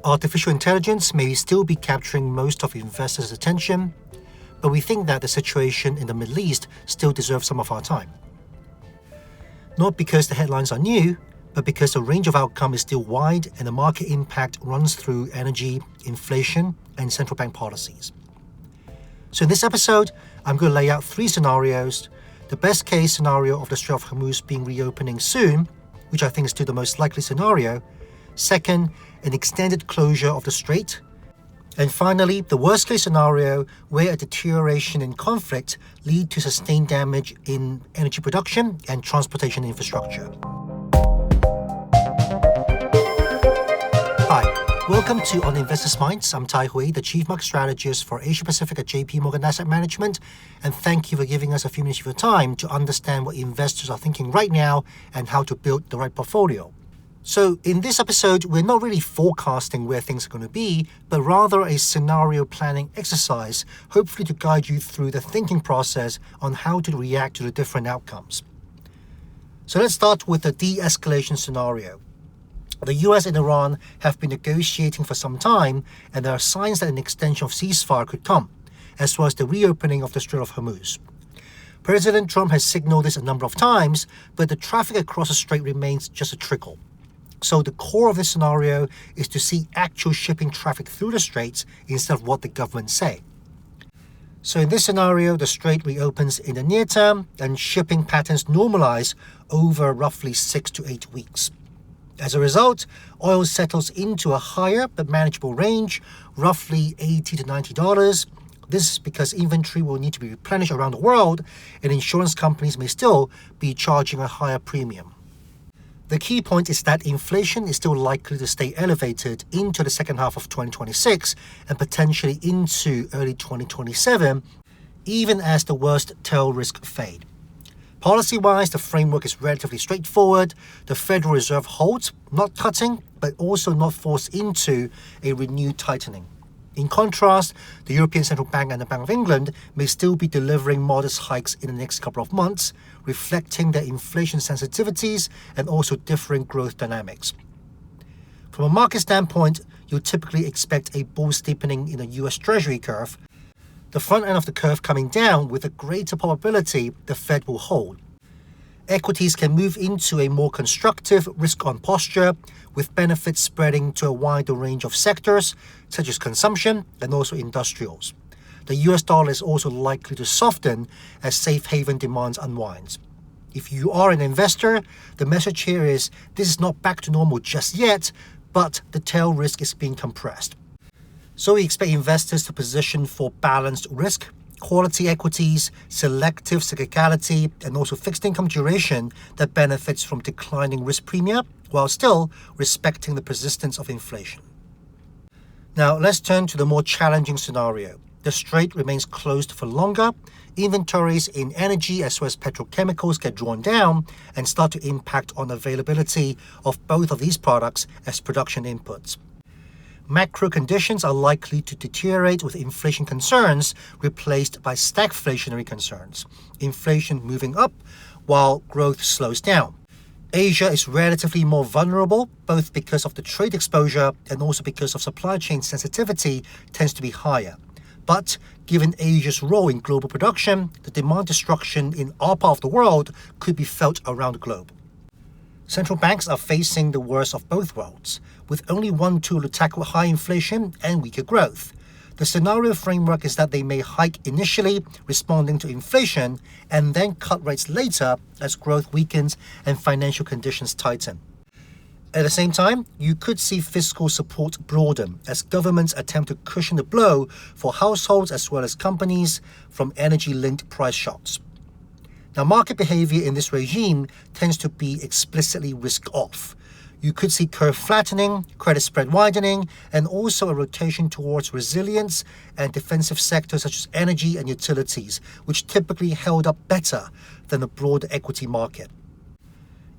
Artificial intelligence may still be capturing most of investors' attention, but we think that the situation in the Middle East still deserves some of our time. Not because the headlines are new, but because the range of outcome is still wide and the market impact runs through energy, inflation, and central bank policies. So in this episode, I'm going to lay out 3 scenarios. The best case scenario of the Strait of Hormuz being reopening soon, which I think is still the most likely scenario. Second, an extended closure of the strait. And finally, the worst case scenario where a deterioration in conflict lead to sustained damage in energy production and transportation infrastructure. Hi, welcome to On Investors' Minds. I'm Tai Hui, the Chief Market Strategist for Asia Pacific at JP Morgan Asset Management, and thank you for giving us a few minutes of your time to understand what investors are thinking right now and how to build the right portfolio. So in this episode, we're not really forecasting where things are going to be, but rather a scenario planning exercise, hopefully to guide you through the thinking process on how to react to the different outcomes. So let's start with the de-escalation scenario. The US and Iran have been negotiating for some time, and there are signs that an extension of ceasefire could come, as well as the reopening of the Strait of Hormuz. President Trump has signaled this a number of times, but the traffic across the strait remains just a trickle. So the core of this scenario is to see actual shipping traffic through the straits instead of what the government say. So in this scenario, the strait reopens in the near term and shipping patterns normalize over roughly 6 to 8 weeks. As a result, oil settles into a higher but manageable range, roughly $80 to $90. This is because inventory will need to be replenished around the world, and insurance companies may still be charging a higher premium. The key point is that inflation is still likely to stay elevated into the second half of 2026 and potentially into early 2027, even as the worst tail risk fade. Policy-wise, the framework is relatively straightforward. The Federal Reserve holds, not cutting, but also not forced into a renewed tightening. In contrast, the European Central Bank and the Bank of England may still be delivering modest hikes in the next couple of months, reflecting their inflation sensitivities and also differing growth dynamics. From a market standpoint, you'll typically expect a bull steepening in the US Treasury curve, the front end of the curve coming down with a greater probability the Fed will hold. Equities can move into a more constructive risk-on posture, with benefits spreading to a wider range of sectors, such as consumption and also industrials. The US dollar is also likely to soften as safe haven demands unwinds. If you are an investor, the message here is this is not back to normal just yet, but the tail risk is being compressed. So we expect investors to position for balanced risk, quality equities, selective cyclicality, and also fixed income duration that benefits from declining risk premia while still respecting the persistence of inflation. Now let's turn to the more challenging scenario. The strait remains closed for longer. Inventories in energy as well as petrochemicals get drawn down and start to impact on availability of both of these products as production inputs. Macro conditions are likely to deteriorate with inflation concerns replaced by stagflationary concerns, inflation moving up while growth slows down. Asia is relatively more vulnerable, both because of the trade exposure and also because of supply chain sensitivity tends to be higher. But given Asia's role in global production, the demand destruction in our part of the world could be felt around the globe. Central banks are facing the worst of both worlds, with only one tool to tackle high inflation and weaker growth. The scenario framework is that they may hike initially, responding to inflation, and then cut rates later as growth weakens and financial conditions tighten. At the same time, you could see fiscal support broaden as governments attempt to cushion the blow for households as well as companies from energy-linked price shocks. Now, market behavior in this regime tends to be explicitly risk-off. You could see curve flattening, credit spread widening, and also a rotation towards resilience and defensive sectors such as energy and utilities, which typically held up better than the broader equity market.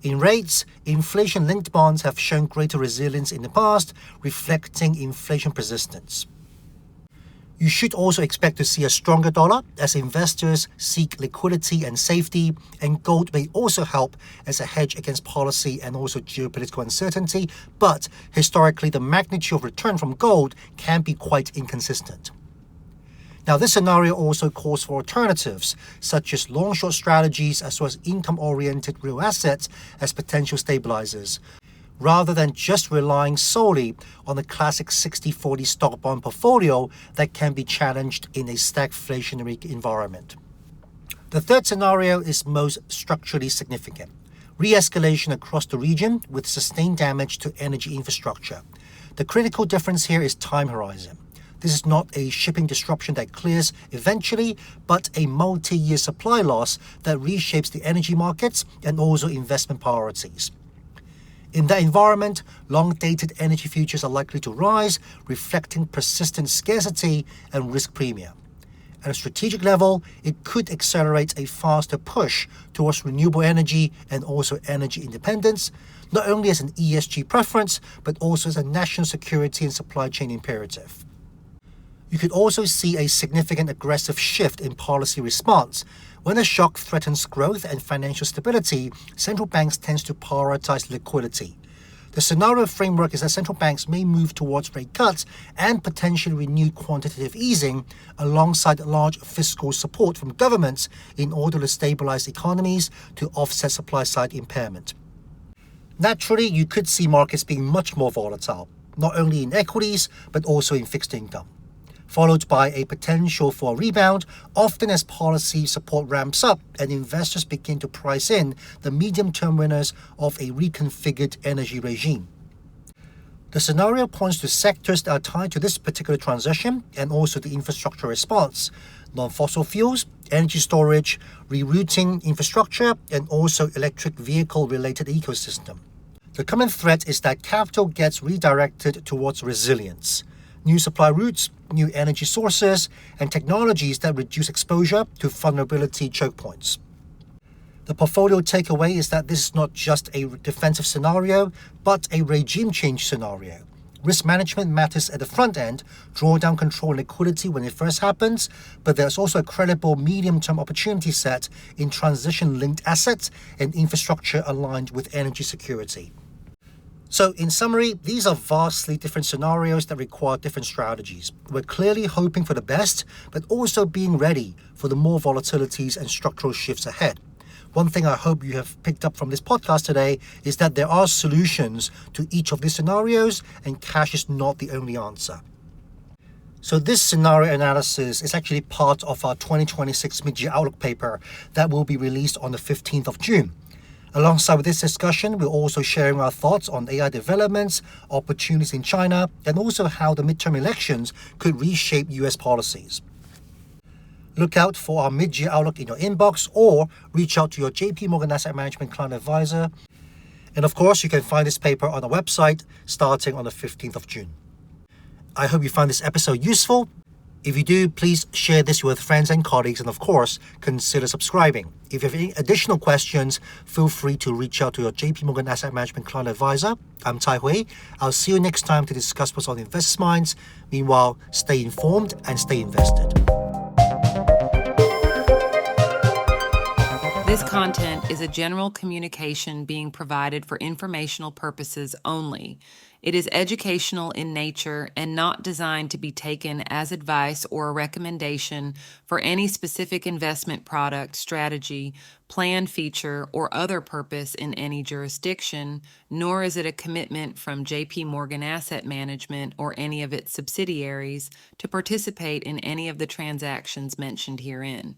In rates, inflation-linked bonds have shown greater resilience in the past, reflecting inflation persistence. You should also expect to see a stronger dollar as investors seek liquidity and safety, and gold may also help as a hedge against policy and also geopolitical uncertainty, but historically the magnitude of return from gold can be quite inconsistent. Now, this scenario also calls for alternatives, such as long-short strategies as well as income-oriented real assets as potential stabilizers, rather than just relying solely on the classic 60-40 stock bond portfolio that can be challenged in a stagflationary environment. The third scenario is most structurally significant: re-escalation across the region with sustained damage to energy infrastructure. The critical difference here is time horizon. This is not a shipping disruption that clears eventually, but a multi-year supply loss that reshapes the energy markets and also investment priorities. In that environment, long-dated energy futures are likely to rise, reflecting persistent scarcity and risk premium. At a strategic level, it could accelerate a faster push towards renewable energy and also energy independence, not only as an ESG preference, but also as a national security and supply chain imperative. You could also see a significant aggressive shift in policy response. When a shock threatens growth and financial stability, central banks tend to prioritize liquidity. The scenario framework is that central banks may move towards rate cuts and potentially renewed quantitative easing alongside large fiscal support from governments in order to stabilize economies to offset supply-side impairment. Naturally, you could see markets being much more volatile, not only in equities, but also in fixed income, followed by a potential for a rebound, often as policy support ramps up and investors begin to price in the medium-term winners of a reconfigured energy regime. The scenario points to sectors that are tied to this particular transition and also the infrastructure response: non-fossil fuels, energy storage, rerouting infrastructure, and also electric vehicle-related ecosystem. The common thread is that capital gets redirected towards resilience, new supply routes, new energy sources, and technologies that reduce exposure to vulnerability choke points. The portfolio takeaway is that this is not just a defensive scenario, but a regime change scenario. Risk management matters at the front end, draw down control and liquidity when it first happens, but there's also a credible medium-term opportunity set in transition-linked assets and infrastructure aligned with energy security. So in summary, these are vastly different scenarios that require different strategies. We're clearly hoping for the best, but also being ready for the more volatilities and structural shifts ahead. One thing I hope you have picked up from this podcast today is that there are solutions to each of these scenarios, and cash is not the only answer. So this scenario analysis is actually part of our 2026 mid-year outlook paper that will be released on the 15th of June. Alongside with this discussion, we're also sharing our thoughts on AI developments, opportunities in China, and also how the midterm elections could reshape US policies. Look out for our mid-year outlook in your inbox or reach out to your JP Morgan Asset Management client advisor. And of course, you can find this paper on our website starting on the 15th of June. I hope you found this episode useful. If you do, please share this with friends and colleagues, and of course, consider subscribing. If you have any additional questions, feel free to reach out to your JP Morgan Asset Management client advisor. I'm Tai Hui. I'll see you next time to discuss what's on investors' minds. Meanwhile, stay informed and stay invested. This content is a general communication being provided for informational purposes only. It is educational in nature and not designed to be taken as advice or a recommendation for any specific investment product, strategy, plan, feature, or other purpose in any jurisdiction, nor is it a commitment from JP Morgan Asset Management or any of its subsidiaries to participate in any of the transactions mentioned herein.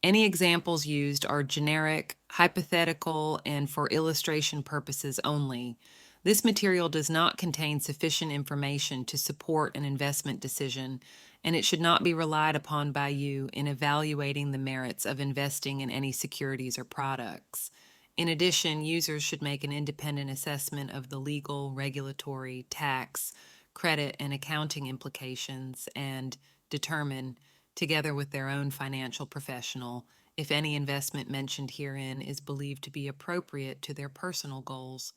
Any examples used are generic, hypothetical, and for illustration purposes only. This material does not contain sufficient information to support an investment decision, and it should not be relied upon by you in evaluating the merits of investing in any securities or products. In addition, users should make an independent assessment of the legal, regulatory, tax, credit, and accounting implications and determine, together with their own financial professional, if any investment mentioned herein is believed to be appropriate to their personal goals.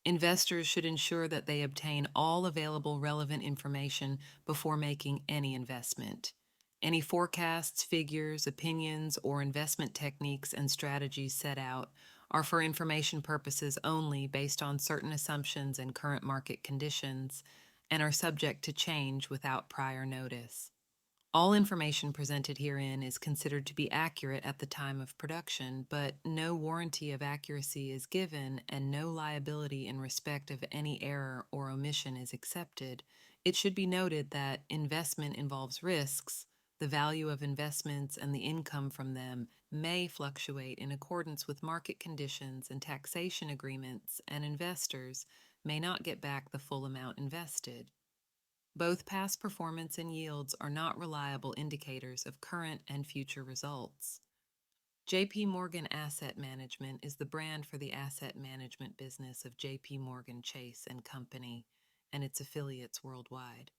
Investors should ensure that they obtain all available relevant information before making any investment. Any forecasts, figures, opinions, or investment techniques and strategies set out are for information purposes only based on certain assumptions and current market conditions, and are subject to change without prior notice. All information presented herein is considered to be accurate at the time of production, but no warranty of accuracy is given and no liability in respect of any error or omission is accepted. It should be noted that investment involves risks. The value of investments and the income from them may fluctuate in accordance with market conditions and taxation agreements, and investors may not get back the full amount invested. Both past performance and yields are not reliable indicators of current and future results. JP Morgan Asset Management is the brand for the asset management business of JP Morgan Chase and Company and its affiliates worldwide.